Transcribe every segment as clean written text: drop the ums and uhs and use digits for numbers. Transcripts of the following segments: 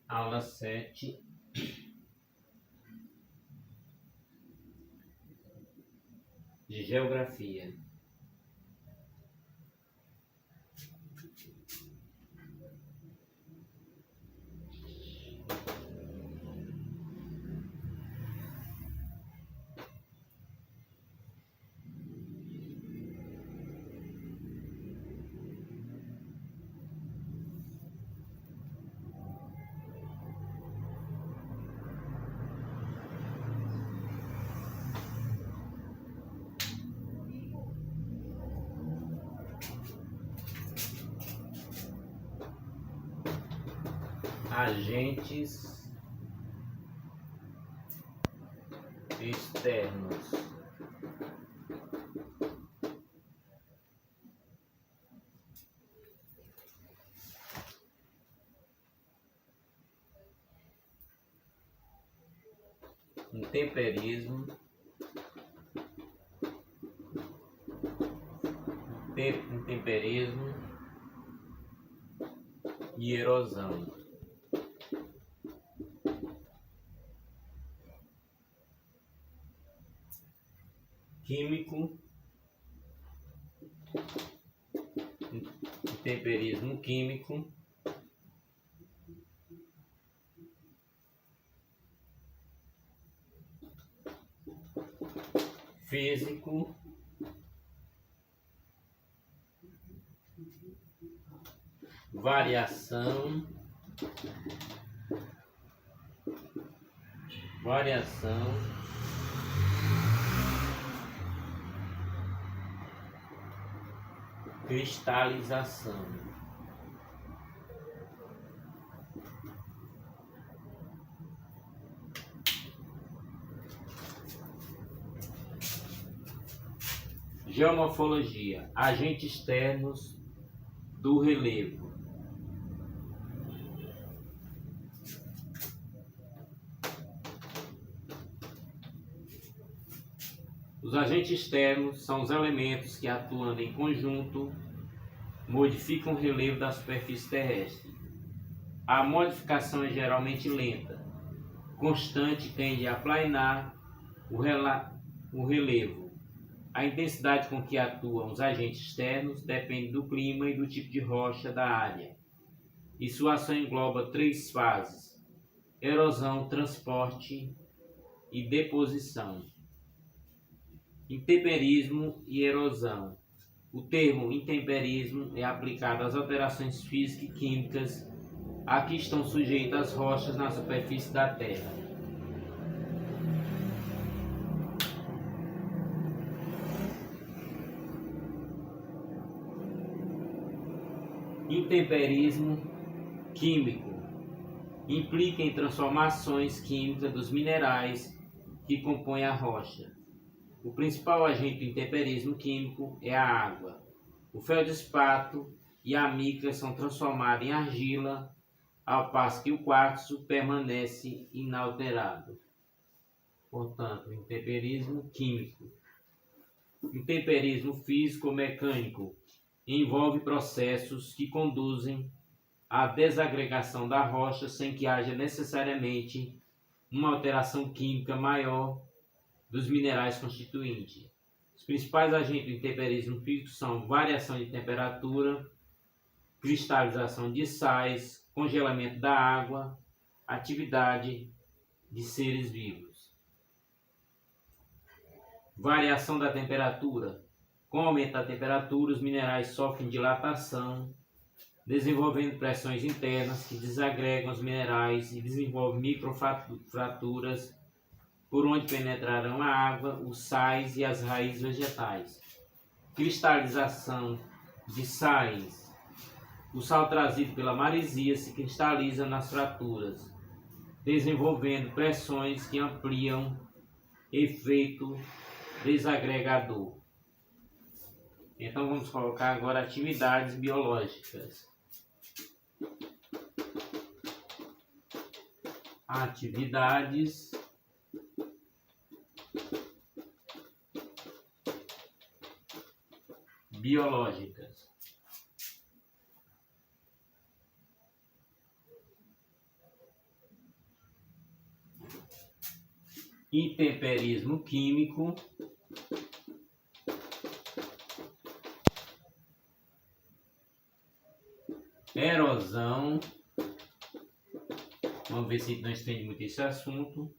Aula 7 de Geografia. Agentes externos. Intemperismo, e erosão. Químico, intemperismo químico, físico, variação, cristalização. Geomorfologia, agentes externos do relevo. Os agentes externos são os elementos que, atuando em conjunto, modificam o relevo da superfície terrestre. A modificação é geralmente lenta, constante, tende a aplanar o relevo. A intensidade com que atuam os agentes externos depende do clima e do tipo de rocha da área. E sua ação engloba 3 fases: erosão, transporte e deposição. Intemperismo e erosão. O termo intemperismo é aplicado às alterações físicas e químicas a que estão sujeitas as rochas na superfície da Terra. Intemperismo químico implica em transformações químicas dos minerais que compõem a rocha. O principal agente do intemperismo químico é a água. O feldespato e a mica são transformados em argila, ao passo que o quartzo permanece inalterado. Portanto, intemperismo químico. Intemperismo físico-mecânico envolve processos que conduzem à desagregação da rocha sem que haja necessariamente uma alteração química maior dos minerais constituintes. Os principais agentes do intemperismo físico são variação de temperatura, cristalização de sais, congelamento da água, atividade de seres vivos. Variação da temperatura. Com o aumento da temperatura, os minerais sofrem dilatação, desenvolvendo pressões internas que desagregam os minerais e desenvolvem microfraturas por onde penetrarão a água, os sais e as raízes vegetais. Cristalização de sais. O sal trazido pela maresia se cristaliza nas fraturas, desenvolvendo pressões que ampliam efeito desagregador. Então vamos colocar agora atividades biológicas. Atividades biológicas. intemperismo químico, erosão, vamos ver se não estende muito esse assunto,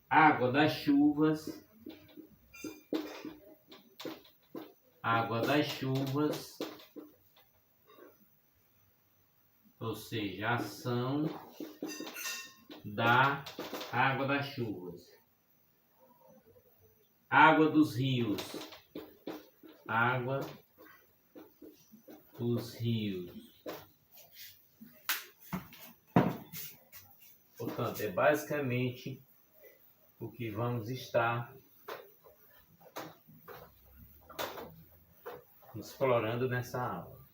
água das chuvas, ou seja, a ação da água das chuvas, água dos rios, Portanto, é basicamente o que vamos estar explorando nessa aula.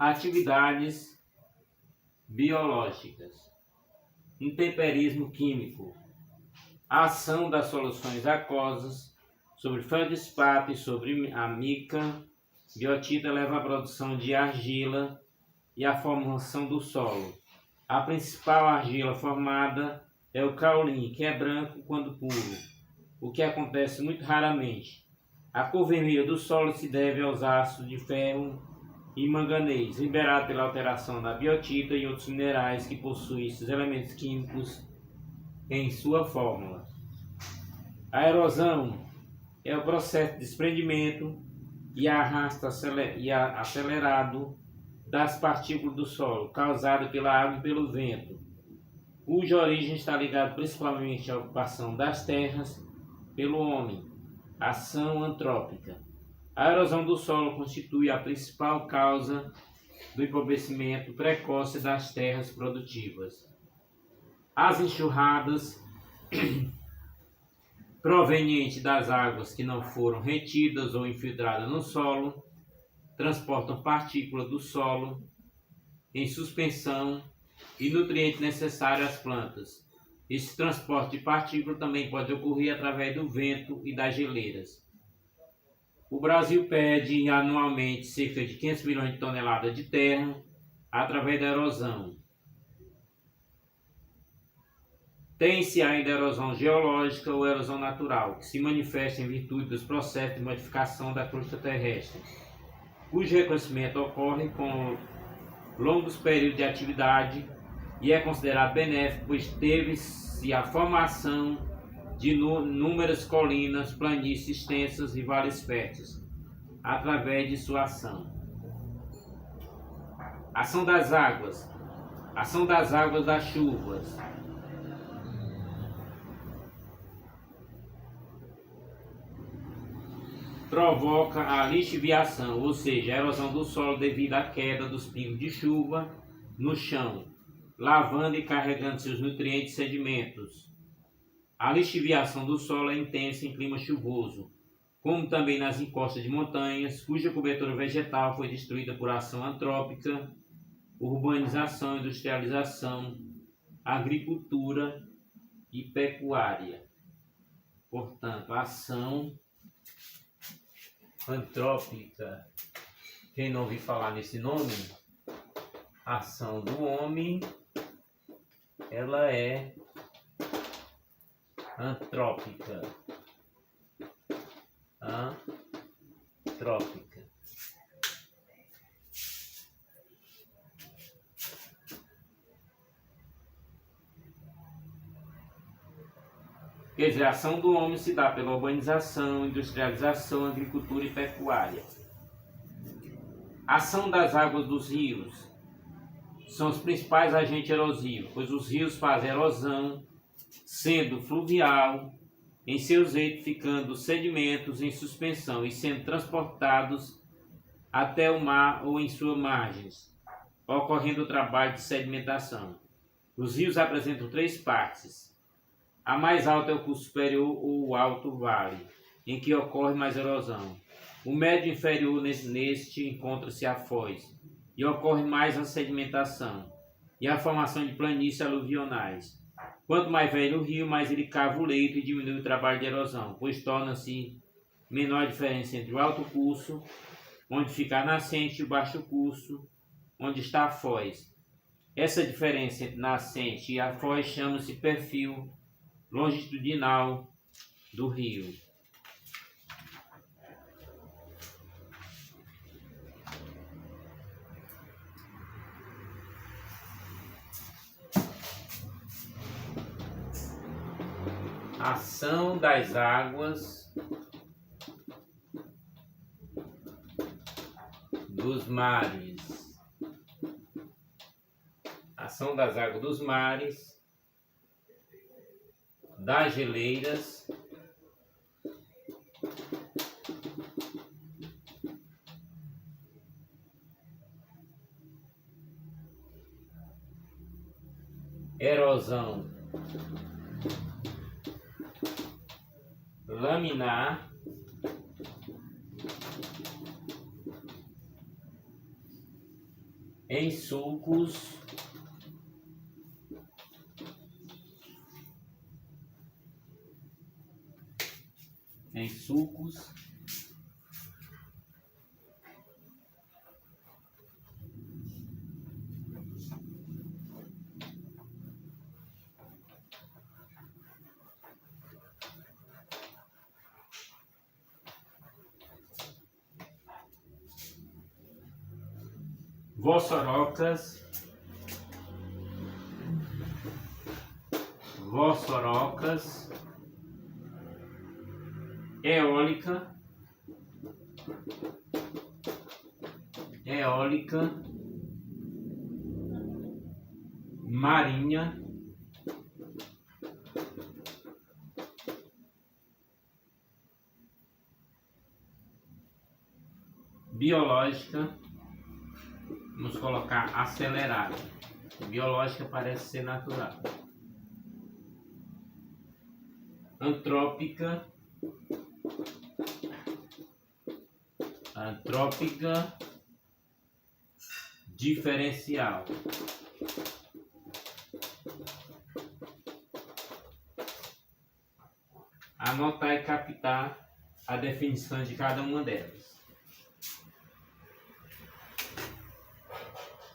Atividades biológicas. Intemperismo químico. A ação das soluções aquosas sobre feldespato e sobre a mica biotita leva à produção de argila e à formação do solo. A principal argila formada é o caulim, que é branco quando puro, o que acontece muito raramente. A cor vermelha do solo se deve aos ácidos de ferro e manganês, liberado pela alteração da biotita e outros minerais que possuem esses elementos químicos em sua fórmula. A erosão é o processo de desprendimento e arrasto acelerado das partículas do solo, causado pela água e pelo vento, cuja origem está ligada principalmente à ocupação das terras pelo homem, ação antrópica. A erosão do solo constitui a principal causa do empobrecimento precoce das terras produtivas. As enxurradas provenientes das águas que não foram retidas ou infiltradas no solo transportam partículas do solo em suspensão e nutrientes necessários às plantas. Esse transporte de partículas também pode ocorrer através do vento e das geleiras. O Brasil perde anualmente cerca de 500 milhões de toneladas de terra através da erosão. Tem-se ainda erosão geológica ou erosão natural, que se manifesta em virtude dos processos de modificação da crosta terrestre, cujo reconhecimento ocorre com longos períodos de atividade e é considerado benéfico, pois teve-se a formação de inúmeras colinas, planícies extensas e vales férteis, através de sua ação. Ação das águas das chuvas. Provoca a lixiviação, ou seja, a erosão do solo devido à queda dos pingos de chuva no chão, lavando e carregando seus nutrientes e sedimentos. A lixiviação do solo é intensa em clima chuvoso, como também nas encostas de montanhas, cuja cobertura vegetal foi destruída por ação antrópica, urbanização, industrialização, agricultura e pecuária. Portanto, a ação antrópica, quem não ouviu falar nesse nome, a ação do homem, ela é antrópica. Quer dizer, a ação do homem se dá pela urbanização, industrialização, agricultura e pecuária. A ação das águas dos rios são os principais agentes erosivos, pois os rios fazem erosão, sendo fluvial, em seus leitos ficando sedimentos em suspensão e sendo transportados até o mar ou em suas margens, ocorrendo o trabalho de sedimentação. Os rios apresentam três partes. A mais alta é o curso superior ou o alto vale, em que ocorre mais erosão. O médio inferior neste encontra-se a foz, e ocorre mais a sedimentação e a formação de planícies aluvionais. Quanto mais velho o rio, mais ele cava o leito e diminui o trabalho de erosão, pois torna-se menor a diferença entre o alto curso, onde fica a nascente, e o baixo curso, onde está a foz. Essa diferença entre nascente e a foz chama-se perfil longitudinal do rio. Ação das águas dos mares. Ação das águas dos mares, das geleiras, erosão laminar, em sulcos, vossorocas, eólica, marinha, biológica. Vamos colocar acelerada. Biológica parece ser natural. Antrópica, diferencial. Anotar e captar a definição de cada uma delas.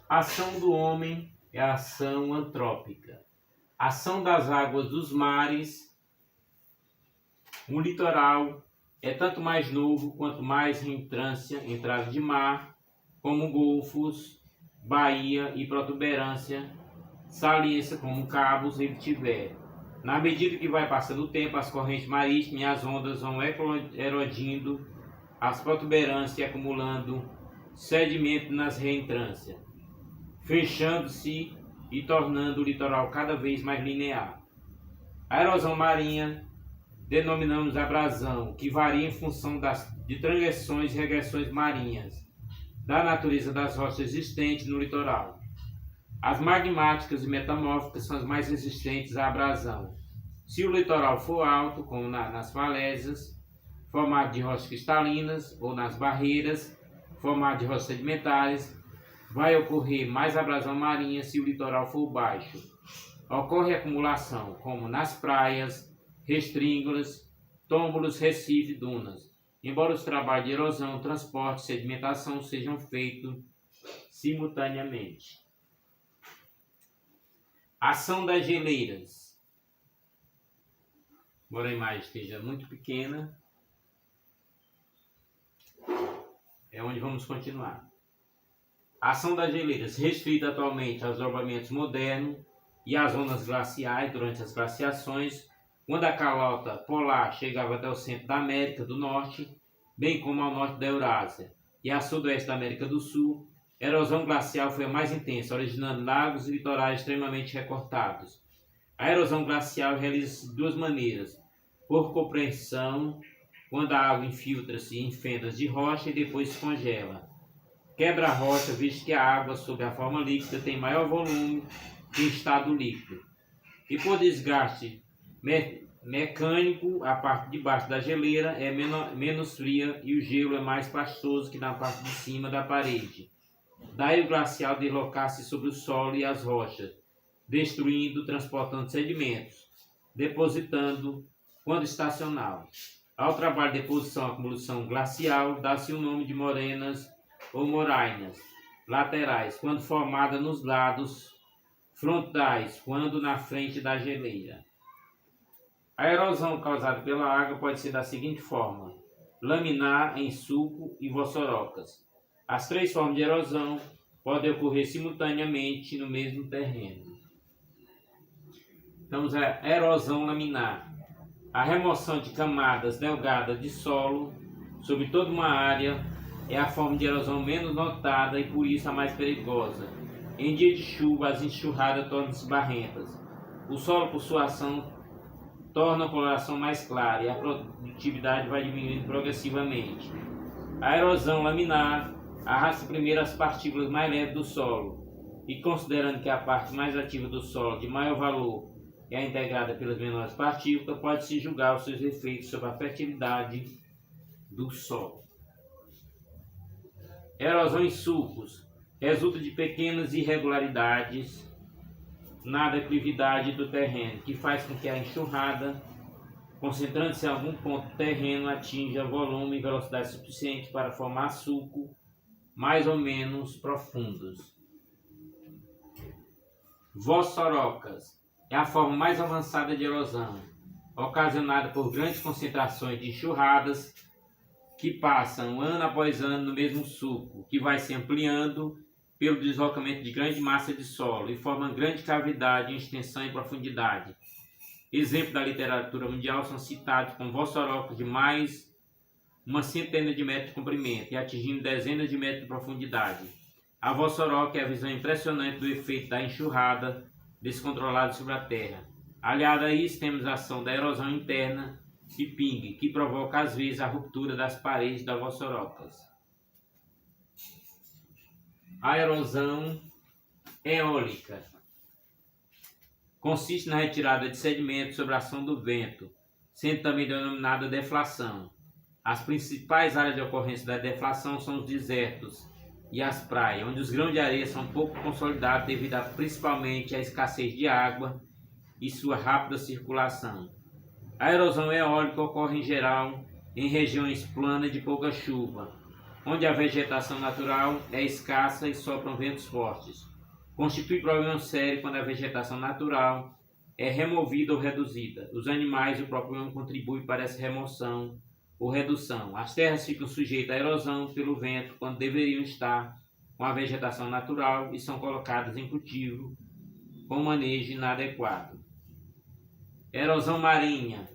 Ação do homem é a ação antrópica. Ação das águas dos mares. Um litoral é tanto mais novo quanto mais reentrância, entrada de mar, como golfos, baía e protuberância, saliência como cabos ele tiver. Na medida que vai passando o tempo, as correntes marítimas e as ondas vão erodindo as protuberâncias e acumulando sedimento nas reentrâncias, fechando-se e tornando o litoral cada vez mais linear. A erosão marinha denominamos abrasão, que varia em função de transições e regressões marinhas, da natureza das rochas existentes no litoral. As magmáticas e metamórficas são as mais resistentes à abrasão. Se o litoral for alto, como nas falésias, formado de rochas cristalinas, ou nas barreiras, formado de rochas sedimentares, vai ocorrer mais abrasão marinha. Se o litoral for baixo, ocorre acumulação, como nas praias, restríngulas, túmulos, recife e dunas, embora os trabalhos de erosão, transporte e sedimentação sejam feitos simultaneamente. Ação das geleiras. Embora a imagem esteja muito pequena, é onde vamos continuar. Ação das geleiras, restrita atualmente aos desdobramentos modernos e às zonas glaciais durante as glaciações, quando a calota polar chegava até o centro da América do Norte, bem como ao norte da Eurásia e a sudoeste da América do Sul, a erosão glacial foi a mais intensa, originando lagos e litorais extremamente recortados. A erosão glacial realiza-se de duas maneiras: por compressão, quando a água infiltra-se em fendas de rocha e depois se congela. Quebra a rocha, visto que a água sob a forma líquida tem maior volume em estado líquido. E por desgaste mecânico, a parte de baixo da geleira é menos fria e o gelo é mais pastoso que na parte de cima da parede. Daí o glacial deslocar-se sobre o solo e as rochas, destruindo, transportando sedimentos, depositando quando estacional. Ao trabalho de deposição e acumulação glacial, dá-se o nome de morenas ou morainas laterais, quando formada nos lados, frontais, quando na frente da geleira. A erosão causada pela água pode ser da seguinte forma: laminar, em sulco e vossorocas. As três formas de erosão podem ocorrer simultaneamente no mesmo terreno. Então, a erosão laminar. A remoção de camadas delgadas de solo sobre toda uma área é a forma de erosão menos notada e por isso a mais perigosa. Em dia de chuva, as enxurradas tornam-se barrentas. O solo, por sua ação, torna a coloração mais clara e a produtividade vai diminuindo progressivamente. A erosão laminar arrasta primeiro as partículas mais leves do solo e, considerando que a parte mais ativa do solo de maior valor é integrada pelas menores partículas, pode-se julgar os seus efeitos sobre a fertilidade do solo. Erosão em sulcos resulta de pequenas irregularidades na declividade do terreno, que faz com que a enxurrada, concentrando-se em algum ponto do terreno, atinja volume e velocidade suficiente para formar sulcos mais ou menos profundos. Vossorocas é a forma mais avançada de erosão, ocasionada por grandes concentrações de enxurradas que passam ano após ano no mesmo sulco, que vai se ampliando pelo deslocamento de grande massa de solo e forma grande cavidade em extensão e profundidade. Exemplos da literatura mundial são citados com vossorocas de mais uma centena de metros de comprimento e atingindo dezenas de metros de profundidade. A vossoroca é a visão impressionante do efeito da enxurrada descontrolada sobre a Terra. Aliado a isso, temos a ação da erosão interna e ping, que provoca às vezes a ruptura das paredes das vossorocas. A erosão eólica consiste na retirada de sedimentos sob a ação do vento, sendo também denominada deflação. As principais áreas de ocorrência da deflação são os desertos e as praias, onde os grãos de areia são pouco consolidados devido principalmente à escassez de água e sua rápida circulação. A erosão eólica ocorre em geral em regiões planas de pouca chuva, onde a vegetação natural é escassa e sopram ventos fortes. Constitui problema sério quando a vegetação natural é removida ou reduzida. Os animais e o próprio homem contribuem para essa remoção ou redução. As terras ficam sujeitas à erosão pelo vento quando deveriam estar com a vegetação natural e são colocadas em cultivo com manejo inadequado. Erosão marinha.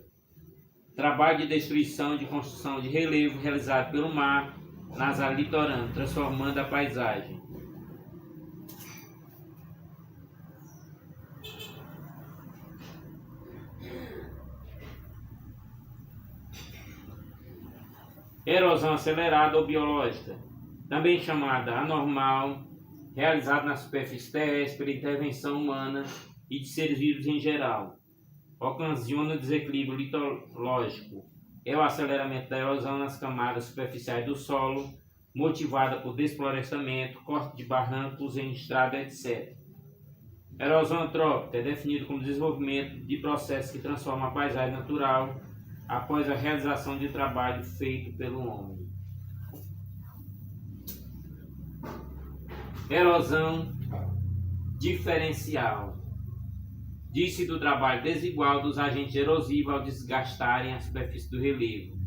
Trabalho de destruição de construção de relevo realizado pelo mar nas áreas litorâneas, transformando a paisagem. Erosão acelerada ou biológica, também chamada anormal, realizada na superfície terrestre pela intervenção humana e de seres vivos em geral. Ocasiona desequilíbrio litológico. É o aceleramento da erosão nas camadas superficiais do solo, motivada por desflorestamento, corte de barrancos em estrada, etc. Erosão antrópica é definido como desenvolvimento de processos que transformam a paisagem natural após a realização de trabalho feito pelo homem. Erosão diferencial. Diz-se do trabalho desigual dos agentes erosivos ao desgastarem a superfície do relevo.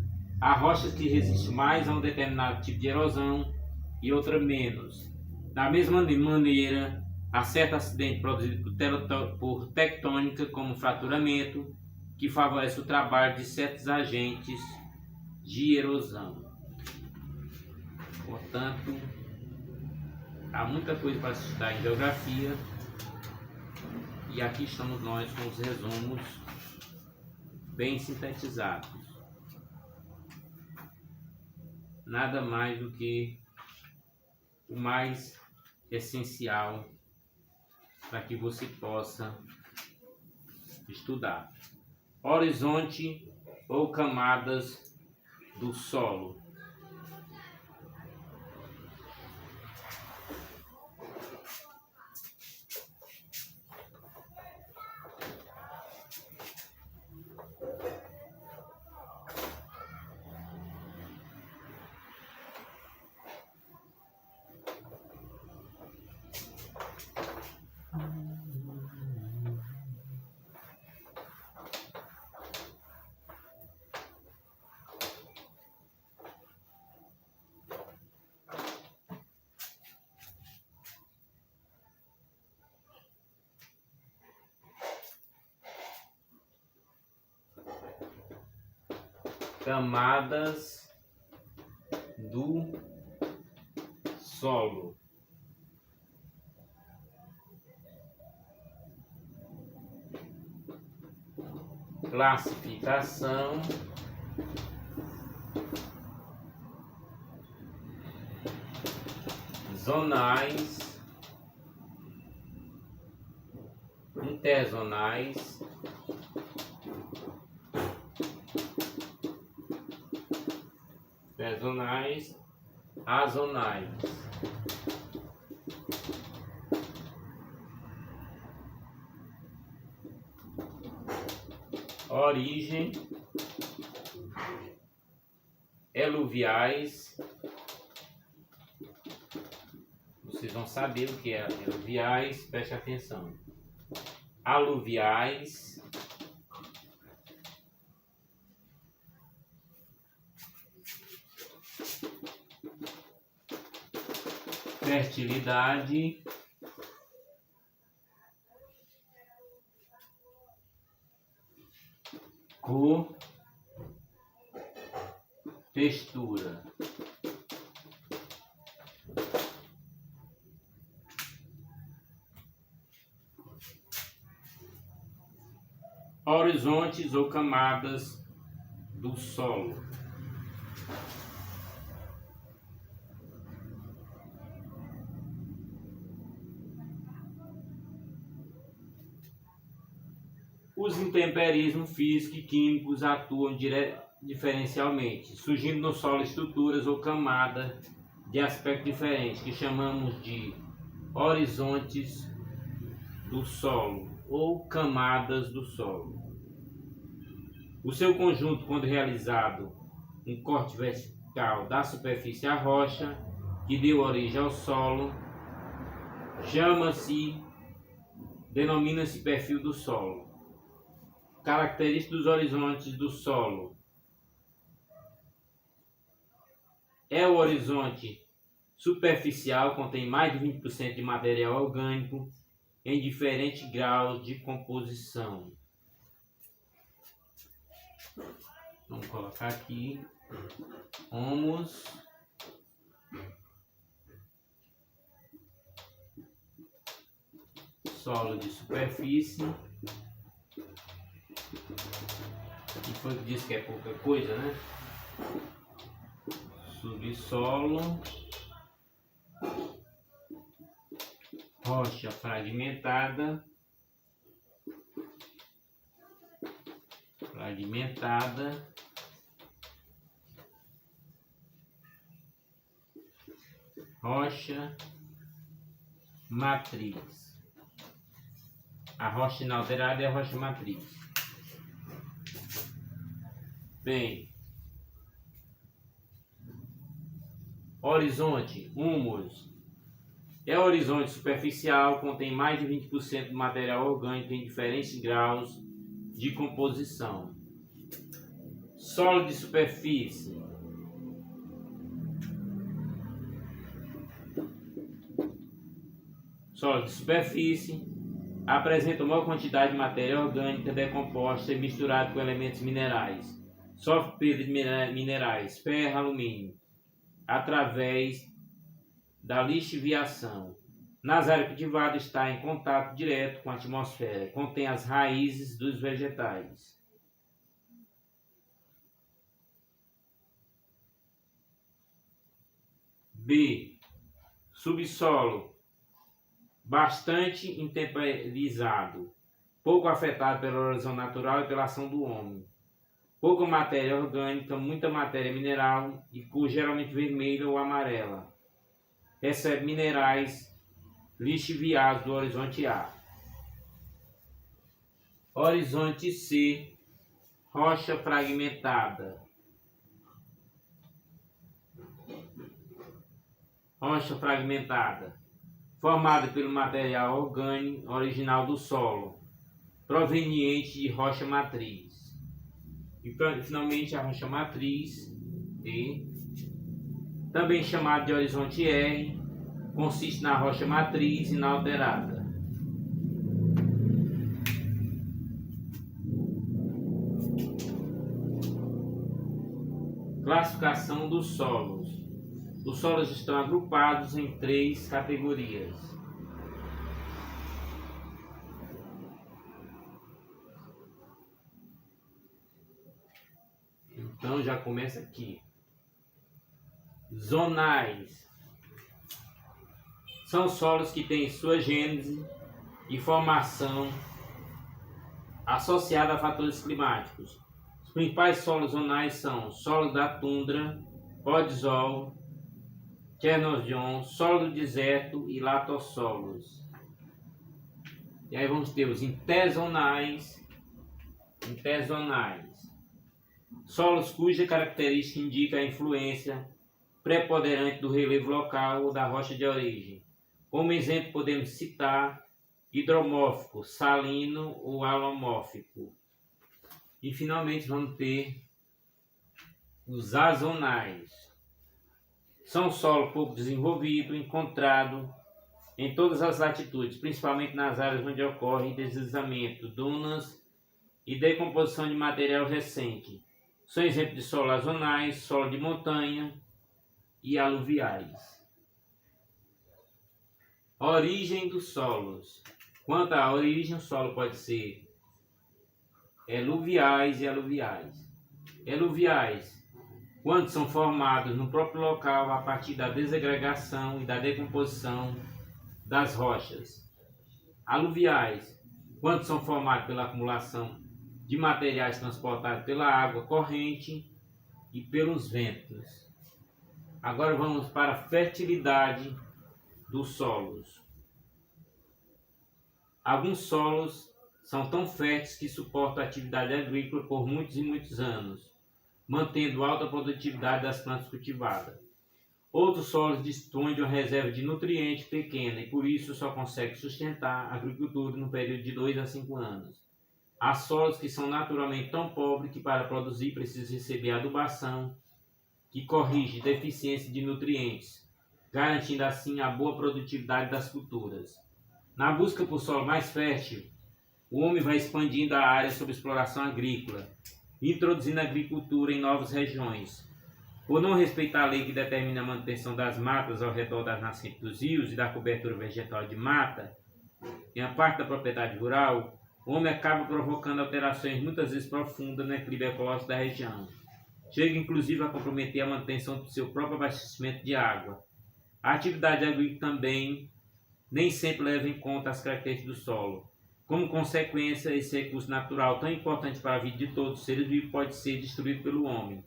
Há rochas que resistem mais a um determinado tipo de erosão e outra menos. Da mesma maneira, há certo acidente produzido por tectônica, como fraturamento, que favorece o trabalho de certos agentes de erosão. Portanto, há muita coisa para se estudar em geografia e aqui estamos nós com os resumos bem sintetizados. Nada mais do que o mais essencial para que você possa estudar. Horizonte ou camadas do solo. Camadas do solo. Classificação zonais, interzonais, azonais. Origem, eluviais. Vocês vão saber o que é eluviais, preste atenção. Aluviais, fertilidade, cor, textura. Horizontes ou camadas do solo. Os intemperismos físicos e químicos atuam diferencialmente, surgindo no solo estruturas ou camadas de aspecto diferente, que chamamos de horizontes do solo ou camadas do solo. O seu conjunto, quando realizado um corte vertical da superfície à rocha, que deu origem ao solo, denomina-se perfil do solo. Características dos horizontes do solo. É o horizonte superficial, contém mais de 20% de material orgânico em diferentes graus de composição. Vamos colocar aqui humus, solo de superfície, e foi que disse que é pouca coisa, né? Subsolo, rocha fragmentada, rocha matriz. A rocha inalterada é a rocha matriz. Bem, horizonte, humus. É horizonte superficial, contém mais de 20% de material orgânico em diferentes graus de composição. Solo de superfície. Solo de superfície apresenta uma maior quantidade de matéria orgânica decomposta e misturada com elementos minerais. Sofre perda de minerais, ferro, alumínio, através da lixiviação. Nas áreas cultivadas está em contato direto com a atmosfera. Contém as raízes dos vegetais. B. Subsolo. bastante intemperizado, pouco afetado pela erosão natural e pela ação do homem, pouca matéria orgânica, muita matéria mineral e cor geralmente vermelha ou amarela. Recebe minerais lixiviados do horizonte A. Horizonte C, rocha fragmentada. Rocha fragmentada, formada pelo material orgânico original do solo, proveniente de rocha matriz. E finalmente a rocha matriz D, também chamada de horizonte R, consiste na rocha matriz inalterada. Classificação dos solos. Os solos estão agrupados em 3 categorias. Então já começa aqui. Zonais. São solos que têm sua gênese e formação associada a fatores climáticos. Os principais solos zonais são solo da tundra, podzol, Chernozem, solo do deserto e latossolos. E aí vamos ter os interzonais. Solos cuja característica indica a influência preponderante do relevo local ou da rocha de origem. Como exemplo podemos citar hidromórfico, salino ou alomórfico. E finalmente vamos ter os azonais. São solo pouco desenvolvido, encontrado em todas as latitudes, principalmente nas áreas onde ocorre deslizamento, dunas e decomposição de material recente. São exemplos de solo azonais, solo de montanha e aluviais. Origem dos solos. Quanto à origem, o solo pode ser eluviais e aluviais. Eluviais, quando são formados no próprio local a partir da desagregação e da decomposição das rochas. Aluviais, quando são formados pela acumulação de materiais transportados pela água corrente e pelos ventos. Agora vamos para a fertilidade dos solos. Alguns solos são tão férteis que suportam a atividade agrícola por muitos e muitos anos, mantendo alta produtividade das plantas cultivadas. Outros solos dispõem de uma reserva de nutrientes pequena e por isso só conseguem sustentar a agricultura no período de 2 a 5 anos. Há solos que são naturalmente tão pobres que para produzir precisam receber adubação, que corrige deficiência de nutrientes, garantindo assim a boa produtividade das culturas. Na busca por solo mais fértil, o homem vai expandindo a área sob exploração agrícola, introduzindo a agricultura em novas regiões. Por não respeitar a lei que determina a manutenção das matas ao redor das nascentes dos rios e da cobertura vegetal de mata, em a parte da propriedade rural, o homem acaba provocando alterações muitas vezes profundas no equilíbrio ecológico da região. Chega inclusive a comprometer a manutenção do seu próprio abastecimento de água. A atividade agrícola também nem sempre leva em conta as características do solo. Como consequência, esse recurso natural tão importante para a vida de todos os seres vivos pode ser destruído pelo homem.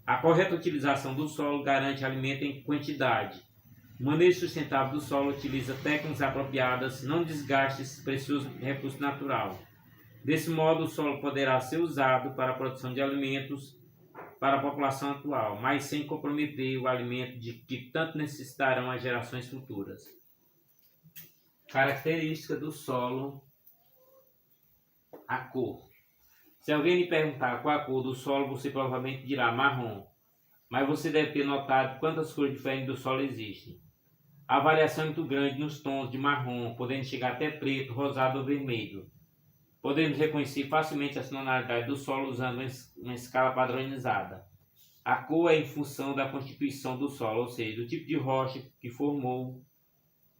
A correta utilização do solo garante alimento em quantidade. O manejo sustentável do solo utiliza técnicas apropriadas, não desgaste esse precioso recurso natural. Desse modo, o solo poderá ser usado para a produção de alimentos para a população atual, mas sem comprometer o alimento de que tanto necessitarão as gerações futuras. Característica do solo: a cor. Se alguém lhe perguntar qual a cor do solo, você provavelmente dirá marrom, mas você deve ter notado quantas cores diferentes do solo existem. A variação é muito grande nos tons de marrom, podendo chegar até preto, rosado ou vermelho. Podemos reconhecer facilmente a tonalidade do solo usando uma escala padronizada. A cor é em função da constituição do solo, ou seja, do tipo de rocha que formou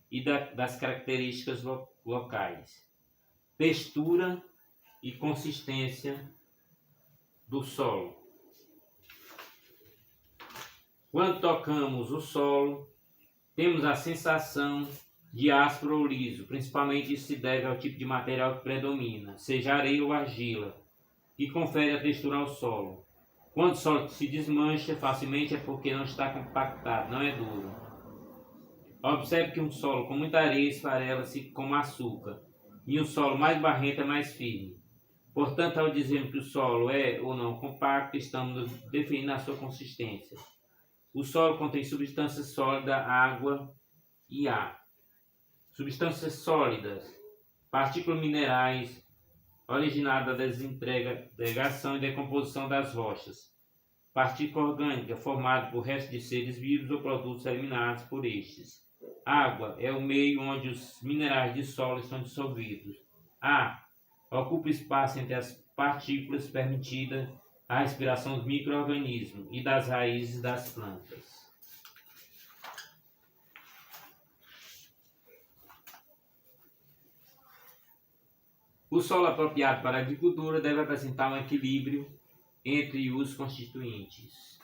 e das características locais. Textura e consistência do solo. Quando tocamos o solo, temos a sensação de áspero ou liso. Principalmente isso se deve ao tipo de material que predomina, seja areia ou argila, que confere a textura ao solo. Quando o solo se desmancha facilmente é porque não está compactado, não é duro. Observe que um solo com muita areia esfarela-se como açúcar, e um solo mais barrento é mais firme. Portanto, ao dizermos que o solo é ou não compacto, estamos definindo a sua consistência. O solo contém substâncias sólidas, água e ar. Substâncias sólidas, partículas minerais originadas da desintegração e decomposição das rochas. Partícula orgânica, formada por restos de seres vivos ou produtos eliminados por estes. Água é o meio onde os minerais de solo estão dissolvidos. Ar ocupa espaço entre as partículas, permitida a respiração dos micro-organismos e das raízes das plantas. O solo apropriado para a agricultura deve apresentar um equilíbrio entre os constituintes.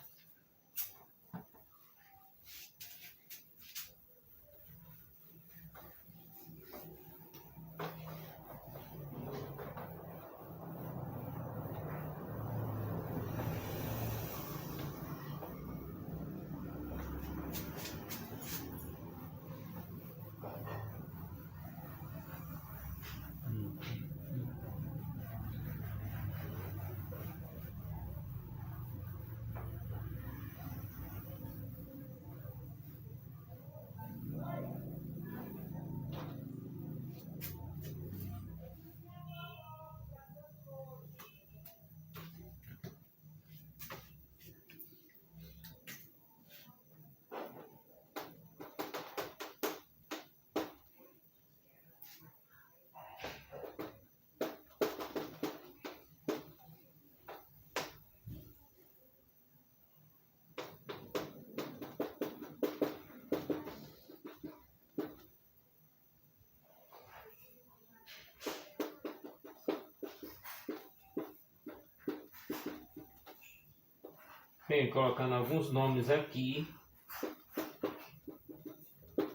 Bem, colocando alguns nomes aqui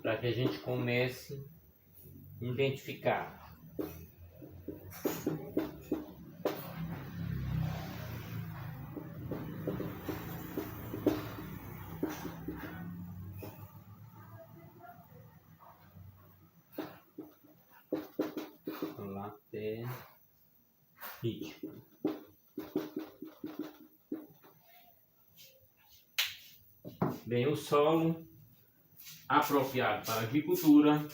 para que a gente comece a identificar. Laterítico. Bem, o solo apropriado para a agricultura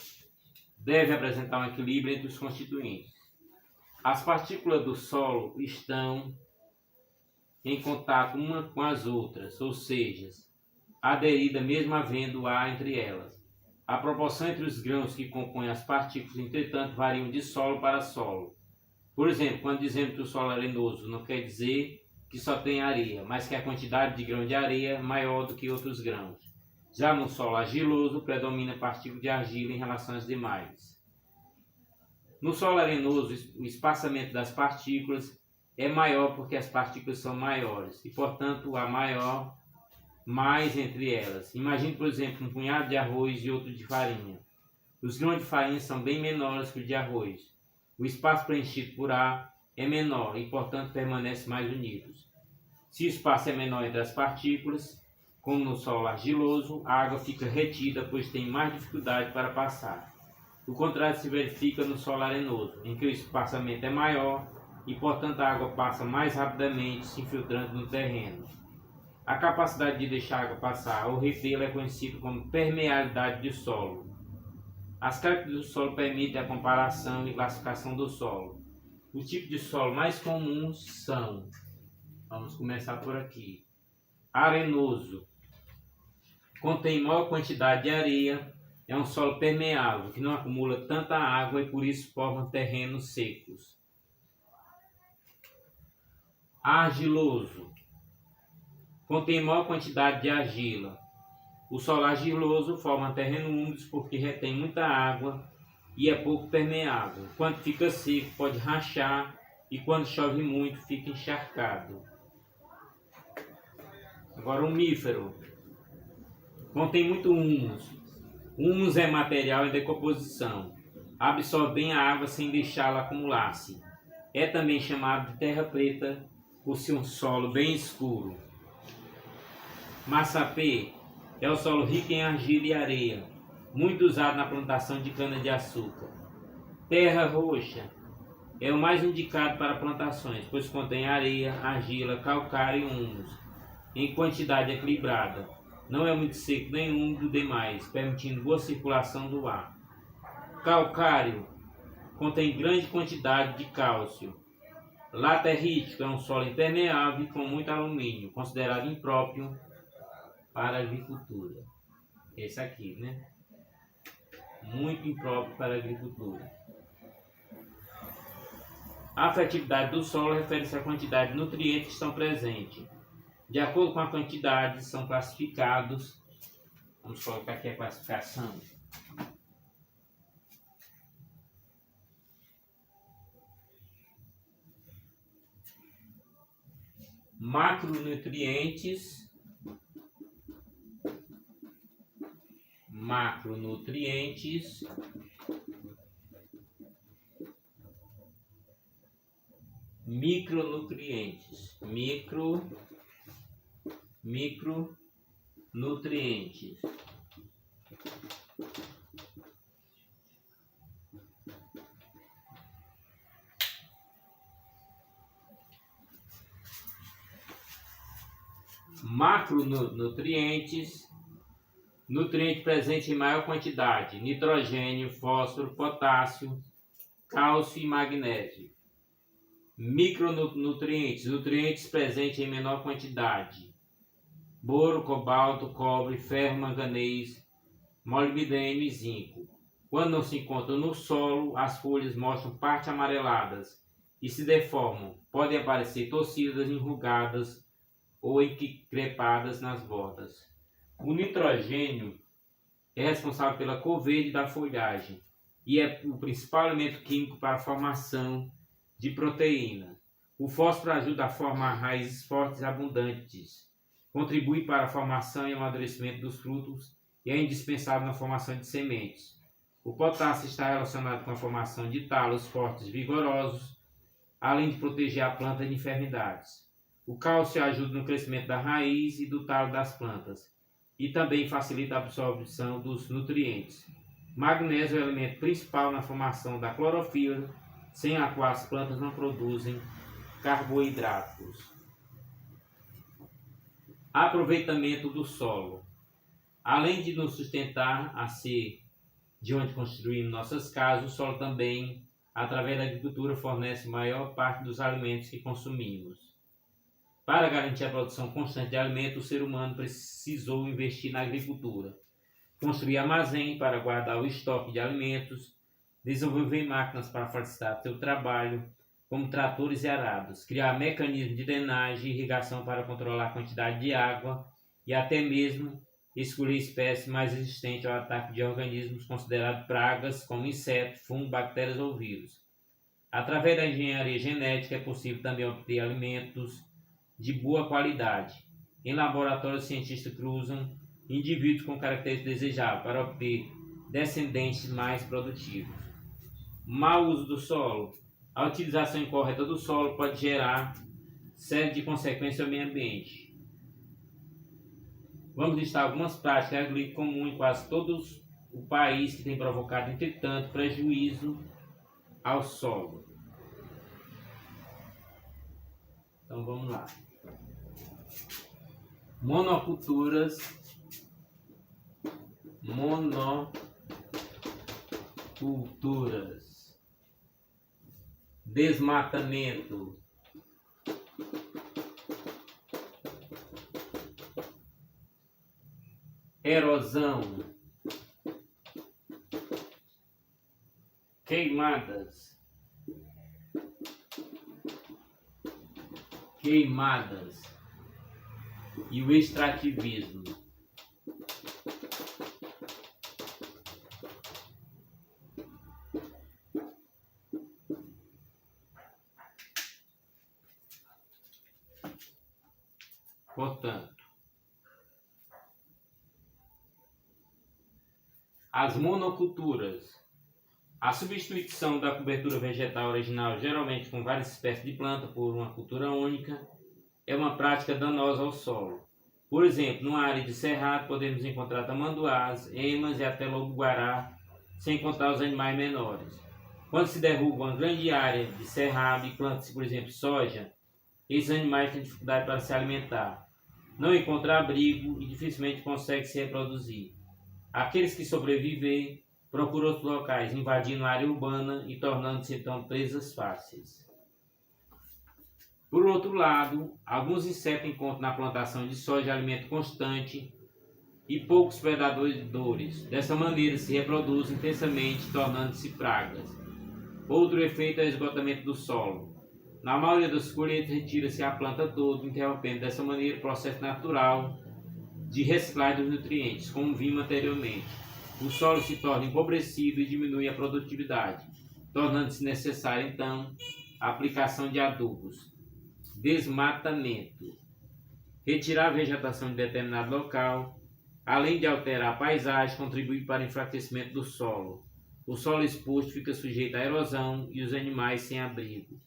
deve apresentar um equilíbrio entre os constituintes. As partículas do solo estão em contato uma com as outras, ou seja, aderidas mesmo havendo ar entre elas. A proporção entre os grãos que compõem as partículas, entretanto, variam de solo para solo. Por exemplo, quando dizemos que o solo é arenoso, não quer dizer que só tem areia, mas que a quantidade de grão de areia é maior do que outros grãos. Já no solo argiloso, predomina a partícula de argila em relação às demais. No solo arenoso, o espaçamento das partículas é maior porque as partículas são maiores e, portanto, há mais entre elas. Imagine, por exemplo, um punhado de arroz e outro de farinha. Os grãos de farinha são bem menores que os de arroz. O espaço preenchido por ar é menor e, portanto, permanece mais unidos. Se o espaço é menor entre as partículas, como no solo argiloso, a água fica retida, pois tem mais dificuldade para passar. O contrário se verifica no solo arenoso, em que o espaçamento é maior e, portanto, a água passa mais rapidamente, se infiltrando no terreno. A capacidade de deixar a água passar ou retê-la é conhecida como permeabilidade de solo. As características do solo permitem a comparação e classificação do solo. Os tipos de solo mais comuns são, vamos começar por aqui, arenoso. Contém maior quantidade de areia, é um solo permeável, que não acumula tanta água e por isso forma terrenos secos. Argiloso. Contém maior quantidade de argila. O solo argiloso forma terrenos úmidos porque retém muita água e é pouco permeável. Quando fica seco, pode rachar e quando chove muito, fica encharcado. Agora, umífero. Contém muito humus. O humus é material em decomposição. Absorve bem a água sem deixá-la acumular-se. É também chamado de terra preta por ser um solo bem escuro. Massapê é o solo rico em argila e areia, muito usado na plantação de cana-de-açúcar. Terra roxa é o mais indicado para plantações, pois contém areia, argila, calcário e humus, em quantidade equilibrada. Não é muito seco nem úmido demais, permitindo boa circulação do ar. Calcário contém grande quantidade de cálcio. Laterítico é um solo impermeável com muito alumínio, considerado impróprio para a agricultura. Esse aqui, né? Muito impróprio para a agricultura. A fertilidade do solo refere-se à quantidade de nutrientes que estão presentes. De acordo com a quantidade, são classificados. Vamos colocar aqui a classificação. Macronutrientes, micronutrientes, micronutrientes. Macronutrientes, nutriente presente em maior quantidade: nitrogênio, fósforo, potássio, cálcio e magnésio. Micronutrientes, nutrientes presentes em menor quantidade: boro, cobalto, cobre, ferro, manganês, molibdênio e zinco. Quando não se encontram no solo, as folhas mostram partes amareladas e se deformam. Podem aparecer torcidas, enrugadas ou encrepadas nas bordas. O nitrogênio é responsável pela cor verde da folhagem e é o principal elemento químico para a formação de proteína. O fósforo ajuda a formar raízes fortes e abundantes, contribui para a formação e amadurecimento dos frutos e é indispensável na formação de sementes. O potássio está relacionado com a formação de talos fortes e vigorosos, além de proteger a planta de enfermidades. O cálcio ajuda no crescimento da raiz e do talo das plantas e também facilita a absorção dos nutrientes. Magnésio é o elemento principal na formação da clorofila, sem a qual as plantas não produzem carboidratos. Aproveitamento do solo. Além de nos sustentar a ser de onde construímos nossas casas, o solo também, através da agricultura, fornece maior parte dos alimentos que consumimos. Para garantir a produção constante de alimentos, o ser humano precisou investir na agricultura, construir armazém para guardar o estoque de alimentos, desenvolver máquinas para facilitar seu trabalho, como tratores e arados, criar mecanismos de drenagem e irrigação para controlar a quantidade de água e até mesmo escolher espécies mais resistentes ao ataque de organismos considerados pragas, como insetos, fungos, bactérias ou vírus. Através da engenharia genética é possível também obter alimentos de boa qualidade. Em laboratório, os cientistas cruzam indivíduos com características desejáveis para obter descendentes mais produtivos. Mau uso do solo. A utilização incorreta do solo pode gerar série de consequências ao meio ambiente. Vamos listar algumas práticas agrícolas comuns em quase todo o país que tem provocado, entretanto, prejuízo ao solo. Então vamos lá. Monoculturas, desmatamento, erosão, queimadas, e o extrativismo. Portanto, As monoculturas. A substituição da cobertura vegetal original, geralmente com várias espécies de planta, por uma cultura única, é uma prática danosa ao solo. Por exemplo, numa área de cerrado podemos encontrar tamanduás, emas e até lobo-guará, sem contar os animais menores. Quando se derruba uma grande área de cerrado e planta-se, por exemplo, soja, esses animais têm dificuldade para se alimentar, não encontram abrigo e dificilmente conseguem se reproduzir. Aqueles que sobreviver procuram outros locais, invadindo a área urbana e tornando-se então presas fáceis. Por outro lado, alguns insetos encontram na plantação de soja alimento constante e poucos predadores. Dessa maneira se reproduzem intensamente, tornando-se pragas. Outro efeito é o esgotamento do solo. Na maioria das colheitas retira-se a planta toda, interrompendo dessa maneira o processo natural de reciclagem dos nutrientes, como vimos anteriormente. O solo se torna empobrecido e diminui a produtividade, tornando-se necessária então a aplicação de adubos. Desmatamento. Retirar a vegetação de determinado local, além de alterar a paisagem, contribui para o enfraquecimento do solo. O solo exposto fica sujeito à erosão e os animais sem abrigo.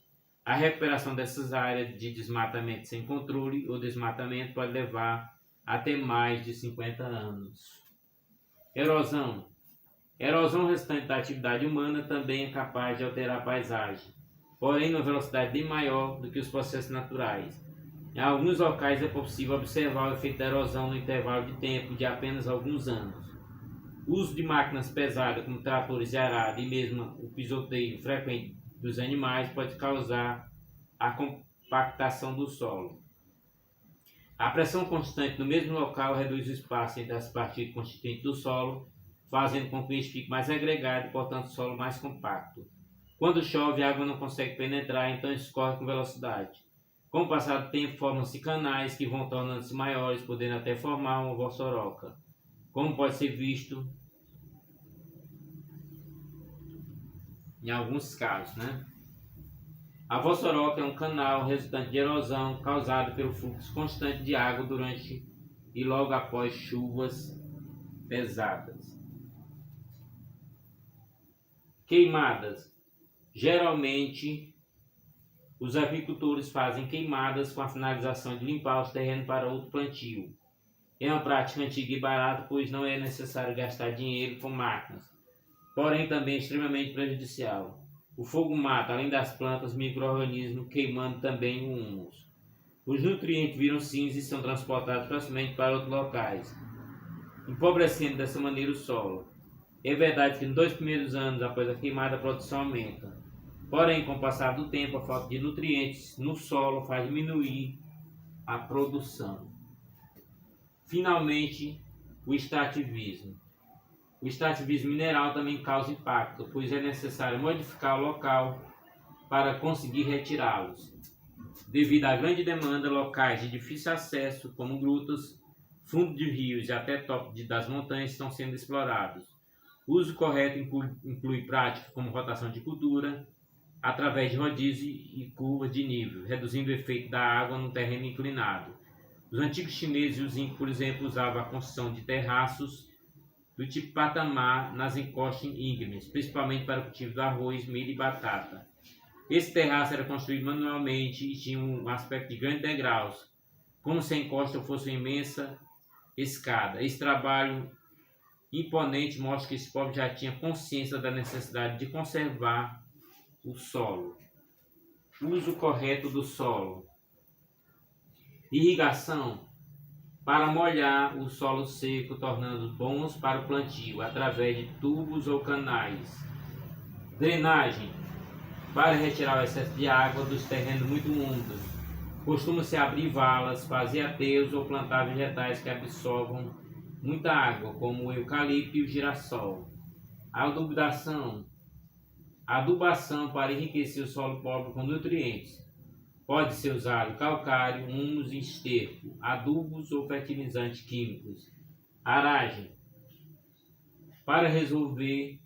A recuperação dessas áreas de desmatamento sem controle ou desmatamento pode levar até mais de 50 anos. Erosão. Erosão resultante da atividade humana também é capaz de alterar a paisagem, porém numa velocidade bem maior do que os processos naturais. Em alguns locais é possível observar o efeito da erosão no intervalo de tempo de apenas alguns anos. O uso de máquinas pesadas como tratores de arado e mesmo o pisoteio frequente dos animais pode causar a compactação do solo. A pressão constante no mesmo local reduz o espaço entre as partículas constituintes do solo, fazendo com que este fique mais agregado e, portanto, o solo mais compacto. Quando chove, a água não consegue penetrar, então escorre com velocidade. Com o passar do tempo, formam-se canais que vão tornando-se maiores, podendo até formar uma vossoroca, como pode ser visto em alguns casos, A vossoroca é um canal resultante de erosão causado pelo fluxo constante de água durante e logo após chuvas pesadas. Queimadas. Geralmente, os agricultores fazem queimadas com a finalização de limpar os terrenos para outro plantio. É uma prática antiga e barata, pois não é necessário gastar dinheiro com máquinas, porém também é extremamente prejudicial. O fogo mata, além das plantas, micro-organismos, queimando também o humus. Os nutrientes viram cinza e são transportados facilmente para outros locais, empobrecendo dessa maneira o solo. É verdade que nos 2 primeiros anos após a queimada a produção aumenta, porém com o passar do tempo a falta de nutrientes no solo faz diminuir a produção. Finalmente, o extrativismo. O extrativismo mineral também causa impacto, pois é necessário modificar o local para conseguir retirá-los. Devido à grande demanda, locais de difícil acesso, como grutas, fundo de rios e até topo das montanhas, estão sendo explorados. O uso correto inclui práticas como rotação de cultura, através de rodízio e curvas de nível, reduzindo o efeito da água no terreno inclinado. Os antigos chineses e os incas, por exemplo, usavam a construção de terraços do tipo patamar nas encostas íngremes, principalmente para o cultivo do arroz, milho e batata. Esse terraço era construído manualmente e tinha um aspecto de grandes degraus, como se a encosta fosse uma imensa escada. Esse trabalho imponente mostra que esse povo já tinha consciência da necessidade de conservar o solo. Uso correto do solo. Irrigação. Para molhar o solo seco, tornando bons para o plantio, através de tubos ou canais. Drenagem. Para retirar o excesso de água dos terrenos muito úmidos. Costuma-se abrir valas, fazer aterros ou plantar vegetais que absorvam muita água, como o eucalipto e o girassol. Adubação. Adubação para enriquecer o solo pobre com nutrientes. Pode ser usado calcário, humus e esterco, adubos ou fertilizantes químicos. Aragem. Para revolver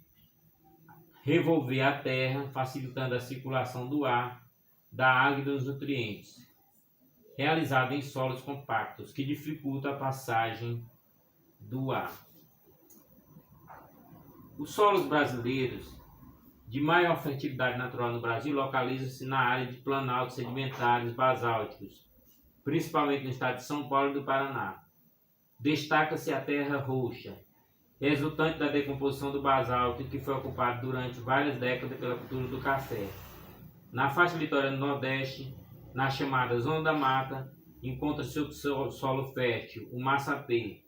a terra, facilitando a circulação do ar, da água e dos nutrientes. Realizado em solos compactos, que dificulta a passagem do ar. Os solos brasileiros de maior fertilidade natural no Brasil localizam-se na área de planaltos sedimentares basálticos, principalmente no estado de São Paulo e do Paraná. Destaca-se a terra roxa, resultante da decomposição do basalto que foi ocupado durante várias décadas pela cultura do café. Na faixa litorânea do Nordeste, na chamada Zona da Mata, encontra-se o solo fértil, o massapê,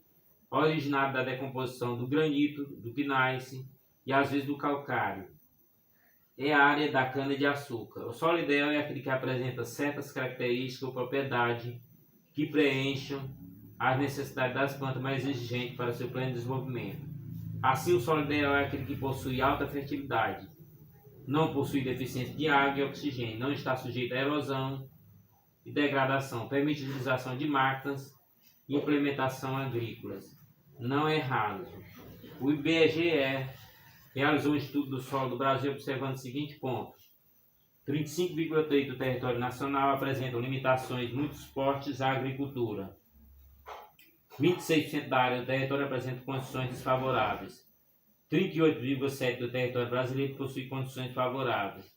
originado da decomposição do granito, do gneiss e às vezes do calcário. É a área da cana-de-açúcar. O solo ideal é aquele que apresenta certas características ou propriedades que preencham as necessidades das plantas mais exigentes para seu pleno desenvolvimento. Assim, o solo ideal é aquele que possui alta fertilidade, não possui deficiência de água e oxigênio, não está sujeito a erosão e degradação, permite a utilização de máquinas e implementação agrícolas, não é raso. O IBGE realizou um estudo do solo do Brasil observando o seguinte ponto: 35,3% do território nacional apresentam limitações muito fortes à agricultura. 26% da área do território apresenta condições desfavoráveis. 38,7% do território brasileiro possui condições favoráveis.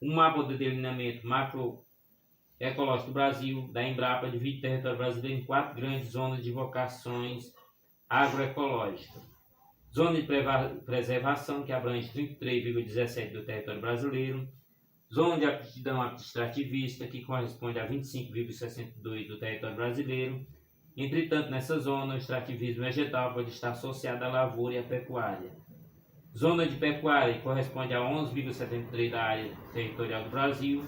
Um mapa de delineamento macroecológico do Brasil, da Embrapa, divide o território brasileiro em 4 grandes zonas de vocações agroecológicas. Zona de preservação, que abrange 33,17% do território brasileiro. Zona de aptidão extrativista, que corresponde a 25,62% do território brasileiro. Entretanto, nessa zona, o extrativismo vegetal pode estar associado à lavoura e à pecuária. Zona de pecuária, que corresponde a 11,73% da área territorial do Brasil.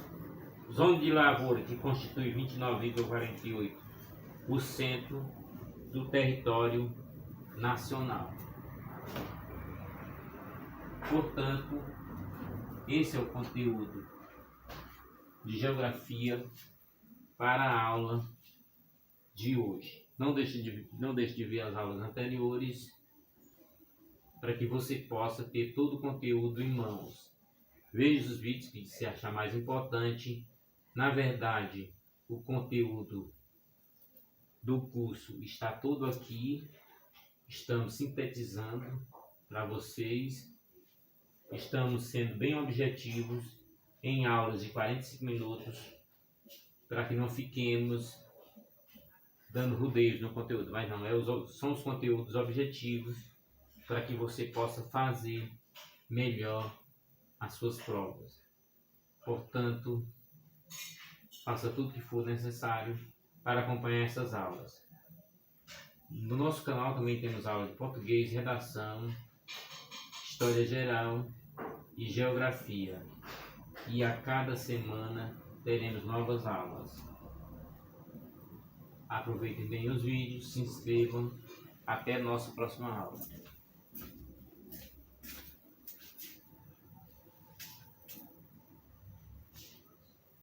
Zona de lavoura, que constitui 29,48% do território nacional. Portanto, esse é o conteúdo de geografia para a aula de hoje. Não deixe de ver as aulas anteriores para que você possa ter todo o conteúdo em mãos. Veja os vídeos que você achar mais importante. Na verdade, o conteúdo do curso está todo aqui. Estamos sintetizando para vocês. Estamos sendo bem objetivos em aulas de 45 minutos para que não fiquemos dando rodeios no conteúdo, mas não, são os conteúdos objetivos para que você possa fazer melhor as suas provas. Portanto, faça tudo o que for necessário para acompanhar essas aulas. No nosso canal também temos aulas de português, redação, história geral e geografia. E a cada semana teremos novas aulas. Aproveitem bem os vídeos, se inscrevam. Até a nossa próxima aula.